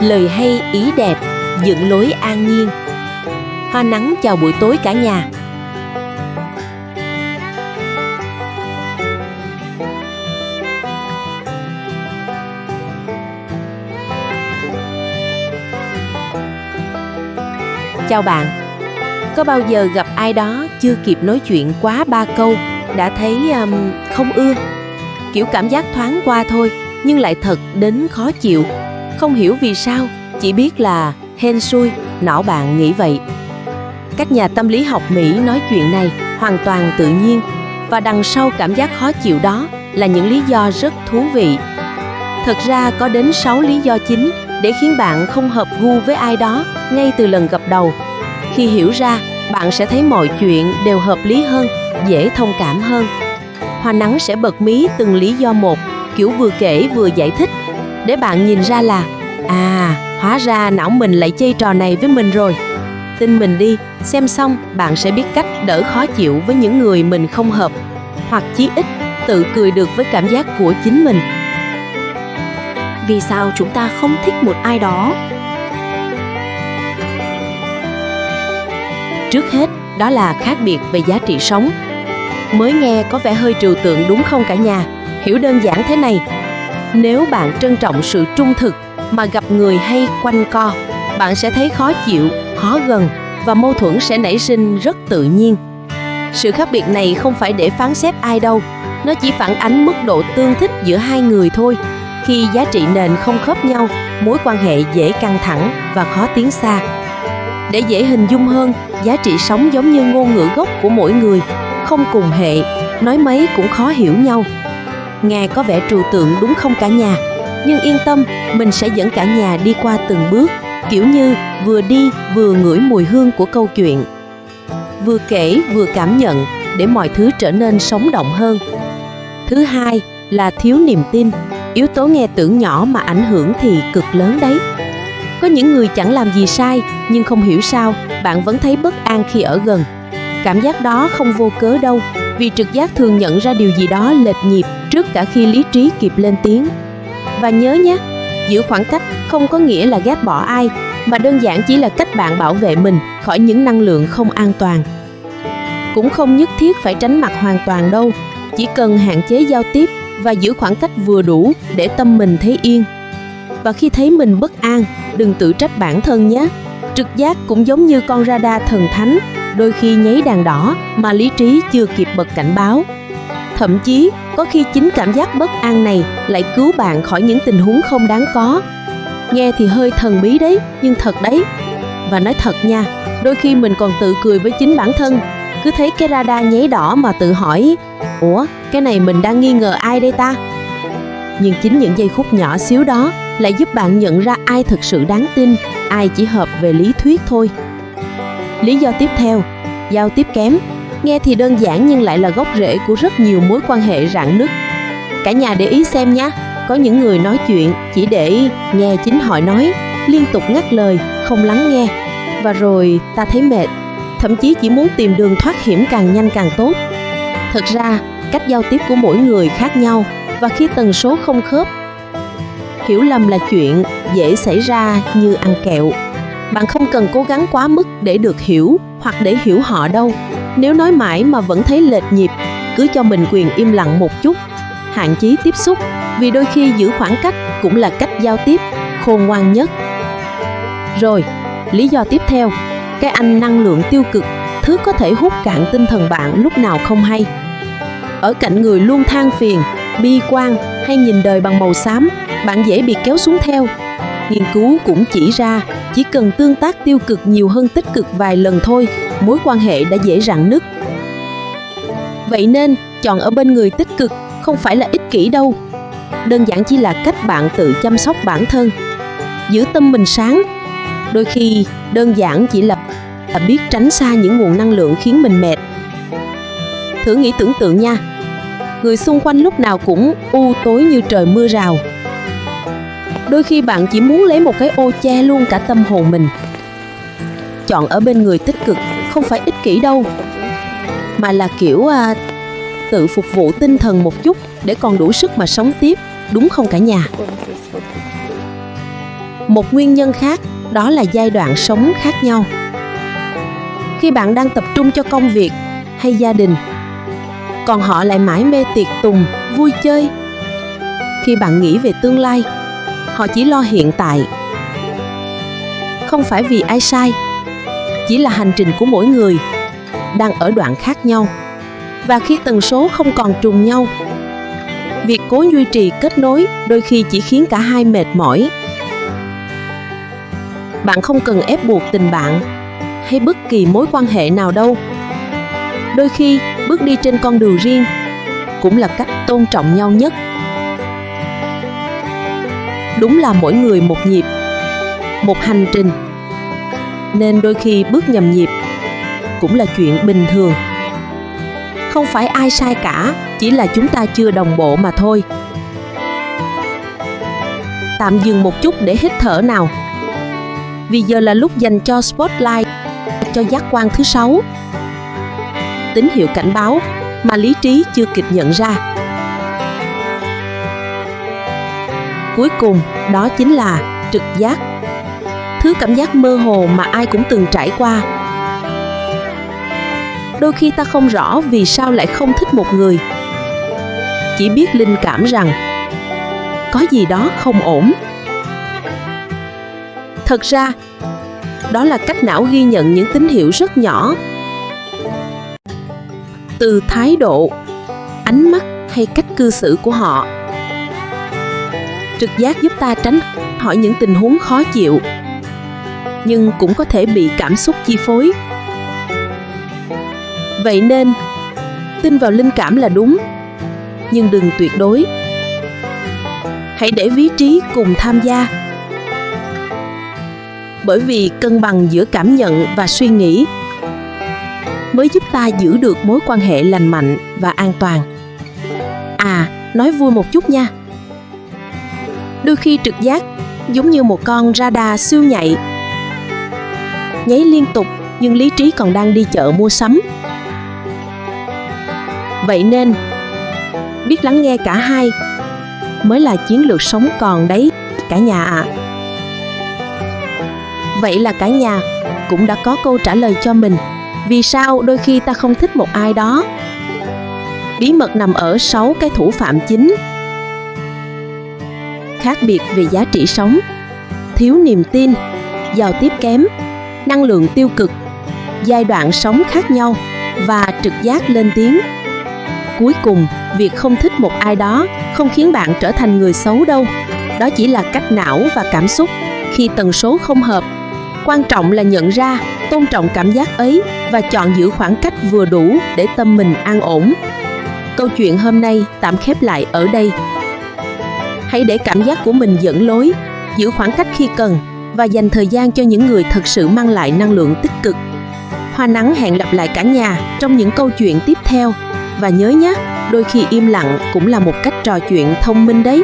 lời hay ý đẹp, dựng lối an nhiên. Hoa nắng chào buổi tối cả nhà. Chào bạn. Có bao giờ gặp ai đó chưa kịp nói chuyện quá 3 câu đã thấy không ưa? Kiểu cảm giác thoáng qua thôi nhưng lại thật đến khó chịu. Không hiểu vì sao, chỉ biết là hên xui, não bạn nghĩ vậy. Các nhà tâm lý học Mỹ nói chuyện này hoàn toàn tự nhiên, và đằng sau cảm giác khó chịu đó là những lý do rất thú vị. Thật ra có đến 6 lý do chính để khiến bạn không hợp gu với ai đó ngay từ lần gặp đầu. Khi hiểu ra, bạn sẽ thấy mọi chuyện đều hợp lý hơn, dễ thông cảm hơn. Hoa nắng sẽ bật mí từng lý do một, kiểu vừa kể vừa giải thích, để bạn nhìn ra là hóa ra não mình lại chơi trò này với mình rồi. Tin mình đi, xem xong bạn sẽ biết cách đỡ khó chịu với những người mình không hợp, hoặc chí ít tự cười được với cảm giác của chính mình. Vì sao chúng ta không thích một ai đó? Trước hết, đó là khác biệt về giá trị sống. Mới nghe có vẻ hơi trừu tượng đúng không cả nhà? Hiểu đơn giản thế này. Nếu bạn trân trọng sự trung thực mà gặp người hay quanh co, bạn sẽ thấy khó chịu, khó gần và mâu thuẫn sẽ nảy sinh rất tự nhiên. Sự khác biệt này không phải để phán xét ai đâu, nó chỉ phản ánh mức độ tương thích giữa hai người thôi. Khi giá trị nền không khớp nhau, mối quan hệ dễ căng thẳng và khó tiến xa. Để dễ hình dung hơn, giá trị sống giống như ngôn ngữ gốc của mỗi người, không cùng hệ, nói mấy cũng khó hiểu nhau. Nghe có vẻ trừu tượng đúng không cả nhà? Nhưng yên tâm, mình sẽ dẫn cả nhà đi qua từng bước, kiểu như vừa đi vừa ngửi mùi hương của câu chuyện. Vừa kể vừa cảm nhận để mọi thứ trở nên sống động hơn. Thứ hai là thiếu niềm tin. Yếu tố nghe tưởng nhỏ mà ảnh hưởng thì cực lớn đấy. Có những người chẳng làm gì sai, nhưng không hiểu sao bạn vẫn thấy bất an khi ở gần. Cảm giác đó không vô cớ đâu, vì trực giác thường nhận ra điều gì đó lệch nhịp trước cả khi lý trí kịp lên tiếng. Và nhớ nhé, giữ khoảng cách không có nghĩa là ghét bỏ ai, mà đơn giản chỉ là cách bạn bảo vệ mình khỏi những năng lượng không an toàn. Cũng không nhất thiết phải tránh mặt hoàn toàn đâu, chỉ cần hạn chế giao tiếp và giữ khoảng cách vừa đủ để tâm mình thấy yên. Và khi thấy mình bất an, đừng tự trách bản thân nhé. Trực giác cũng giống như con radar thần thánh, đôi khi nháy đèn đỏ mà lý trí chưa kịp bật cảnh báo. Thậm chí, có khi chính cảm giác bất an này lại cứu bạn khỏi những tình huống không đáng có. Nghe thì hơi thần bí đấy, nhưng thật đấy. Và nói thật nha, đôi khi mình còn tự cười với chính bản thân. Cứ thấy cái radar nháy đỏ mà tự hỏi, ủa, cái này mình đang nghi ngờ ai đây ta? Nhưng chính những giây phút nhỏ xíu đó lại giúp bạn nhận ra ai thực sự đáng tin, ai chỉ hợp về lý thuyết thôi. Lý do tiếp theo, giao tiếp kém. Nghe thì đơn giản nhưng lại là gốc rễ của rất nhiều mối quan hệ rạn nứt. Cả nhà để ý xem nhé, có những người nói chuyện chỉ để nghe chính họ nói, liên tục ngắt lời, không lắng nghe. Và rồi ta thấy mệt, thậm chí chỉ muốn tìm đường thoát hiểm càng nhanh càng tốt. Thật ra, cách giao tiếp của mỗi người khác nhau, và khi tần số không khớp, hiểu lầm là chuyện dễ xảy ra như ăn kẹo. Bạn không cần cố gắng quá mức để được hiểu hoặc để hiểu họ đâu. Nếu nói mãi mà vẫn thấy lệch nhịp, cứ cho mình quyền im lặng một chút, hạn chế tiếp xúc, vì đôi khi giữ khoảng cách cũng là cách giao tiếp khôn ngoan nhất. Rồi, lý do tiếp theo, cái anh năng lượng tiêu cực, thứ có thể hút cạn tinh thần bạn lúc nào không hay. Ở cạnh người luôn than phiền, bi quan hay nhìn đời bằng màu xám, bạn dễ bị kéo xuống theo. Nghiên cứu cũng chỉ ra, chỉ cần tương tác tiêu cực nhiều hơn tích cực vài lần thôi, mối quan hệ đã dễ rạn nứt. Vậy nên, chọn ở bên người tích cực không phải là ích kỷ đâu. Đơn giản chỉ là cách bạn tự chăm sóc bản thân, giữ tâm mình sáng. Đôi khi, đơn giản chỉ là biết tránh xa những nguồn năng lượng khiến mình mệt. Thử nghĩ tưởng tượng nha, người xung quanh lúc nào cũng u tối như trời mưa rào. Đôi khi bạn chỉ muốn lấy một cái ô che luôn cả tâm hồn mình. Chọn ở bên người tích cực không phải ích kỷ đâu, mà là kiểu tự phục vụ tinh thần một chút để còn đủ sức mà sống tiếp, đúng không cả nhà? Một nguyên nhân khác đó là giai đoạn sống khác nhau. Khi bạn đang tập trung cho công việc hay gia đình, còn họ lại mải mê tiệc tùng, vui chơi. Khi bạn nghĩ về tương lai, họ chỉ lo hiện tại. Không phải vì ai sai, chỉ là hành trình của mỗi người đang ở đoạn khác nhau. Và khi tần số không còn trùng nhau, việc cố duy trì kết nối đôi khi chỉ khiến cả hai mệt mỏi. Bạn không cần ép buộc tình bạn hay bất kỳ mối quan hệ nào đâu. Đôi khi bước đi trên con đường riêng cũng là cách tôn trọng nhau nhất. Đúng là mỗi người một nhịp, một hành trình, nên đôi khi bước nhầm nhịp cũng là chuyện bình thường. Không phải ai sai cả, chỉ là chúng ta chưa đồng bộ mà thôi. Tạm dừng một chút để hít thở nào. Vì giờ là lúc dành cho Spotlight, cho giác quan thứ 6. Tín hiệu cảnh báo mà lý trí chưa kịp nhận ra. Cuối cùng, đó chính là trực giác. Thứ cảm giác mơ hồ mà ai cũng từng trải qua. Đôi khi ta không rõ vì sao lại không thích một người, chỉ biết linh cảm rằng có gì đó không ổn. Thật ra, đó là cách não ghi nhận những tín hiệu rất nhỏ. Từ thái độ, ánh mắt hay cách cư xử của họ. Trực giác giúp ta tránh hỏi những tình huống khó chịu, nhưng cũng có thể bị cảm xúc chi phối. Vậy nên, tin vào linh cảm là đúng, nhưng đừng tuyệt đối. Hãy để lý trí cùng tham gia. Bởi vì cân bằng giữa cảm nhận và suy nghĩ mới giúp ta giữ được mối quan hệ lành mạnh và an toàn. À, nói vui một chút nha. Đôi khi trực giác giống như một con radar siêu nhạy, nháy liên tục nhưng lý trí còn đang đi chợ mua sắm. Vậy nên, biết lắng nghe cả hai mới là chiến lược sống còn đấy, cả nhà ạ. Vậy là cả nhà cũng đã có câu trả lời cho mình. Vì sao đôi khi ta không thích một ai đó? Bí mật nằm ở 6 cái thủ phạm chính. Khác biệt về giá trị sống, thiếu niềm tin, giao tiếp kém, năng lượng tiêu cực, giai đoạn sống khác nhau và trực giác lên tiếng. Cuối cùng, việc không thích một ai đó không khiến bạn trở thành người xấu đâu. Đó chỉ là cách não và cảm xúc khi tần số không hợp. Quan trọng là nhận ra, tôn trọng cảm giác ấy và chọn giữ khoảng cách vừa đủ để tâm mình an ổn. Câu chuyện hôm nay tạm khép lại ở đây. Hãy để cảm giác của mình dẫn lối, giữ khoảng cách khi cần và dành thời gian cho những người thật sự mang lại năng lượng tích cực. Hoa Nắng hẹn gặp lại cả nhà trong những câu chuyện tiếp theo. Và nhớ nhé, đôi khi im lặng cũng là một cách trò chuyện thông minh đấy.